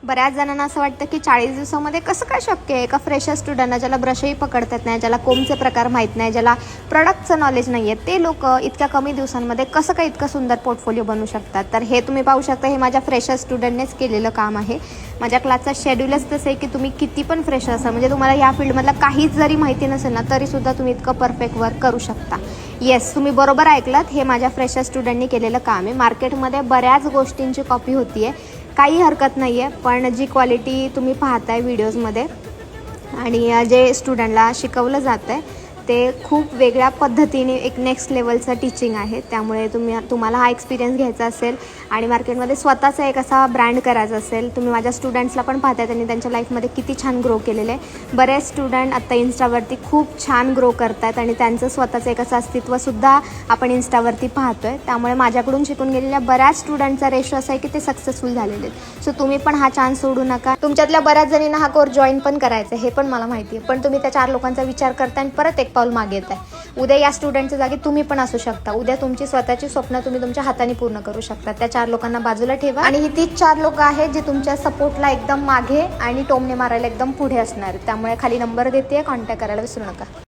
बऱ्याच जणांना असं वाटतं की 40 दिवसामध्ये कसं काय शक्य आहे? एका फ्रेशर स्टुडंटना ज्याला ब्रशही पकडतात नाही, ज्याला कोमचे प्रकार माहीत नाही, ज्याला प्रॉडक्टचं नॉलेज नाही आहे, ते लोक इतक्या कमी दिवसांमध्ये कसं काय इतकं सुंदर पोर्टफोलिओ बनवू शकतात? तर हे तुम्ही पाहू शकता, हे माझ्या फ्रेशर स्टुडंटनेच केलेलं काम आहे. माझ्या क्लासचा शेड्यूलच तसं आहे की तुम्ही किती पण फ्रेशर असाल, म्हणजे तुम्हाला या फील्डमधलं काहीच जरी माहिती नसेल ना, तरीसुद्धा तुम्ही इतकं परफेक्ट वर्क करू शकता. येस, तुम्ही बरोबर ऐकलात, हे माझ्या फ्रेशर स्टुडंटनी केलेलं काम आहे. मार्केटमध्ये बऱ्याच गोष्टींची कॉपी होती आहे, काही हरकत नाही आहे, पण जी क्वालिटी तुम्ही पाहताय व्हिडिओजमध्ये आणि जे स्टुडंटला शिकवलं जातं आहे ते खूप वेगळ्या पद्धतीने एक नेक्स्ट लेवलचं टीचिंग आहे. त्यामुळे तुम्हाला हा एक्सपिरियन्स घ्यायचा असेल आणि मार्केटमध्ये स्वतःचा एक असा ब्रँड करायचा असेल, तुम्ही माझ्या स्टुडंट्सला पण पाहताय त्यांनी त्यांच्या लाईफमध्ये किती छान ग्रो केलेलं आहे. बरेच स्टुडंट आत्ता इन्स्टावरती खूप छान ग्रो करत आहेत आणि त्यांचं स्वतःचं एक असं अस्तित्वसुद्धा आपण इन्स्टावरती पाहतो आहे. त्यामुळे माझ्याकडून शिकून गेलेल्या बऱ्याच स्टुडंटचा रेशो असा आहे की ते सक्सेसफुल झालेले आहेत. सो तुम्ही पण हा चान्स सोडू नका. तुमच्यातल्या बऱ्याच जणींना हा कोर्स जॉईन पण करायचा आहे, हे पण मला माहिती आहे, पण तुम्ही त्या 4 लोकांचा विचार करता आणि परत एक पाऊल मागे येत आहे. उद्या या स्टुडंटच्या जागी तुम्ही पण असू शकता. उद्या तुमची स्वतःची स्वप्न तुम्ही तुमच्या हाताने पूर्ण करू शकता. त्या 4 लोकांना बाजूला ठेवा आणि ही तीच 4 लोक आहेत जे तुमच्या सपोर्टला एकदम मागे आणि टोमणे मारायला एकदम पुढे असणार. त्यामुळे खाली नंबर देते, कॉन्टॅक्ट करायला विसरू नका.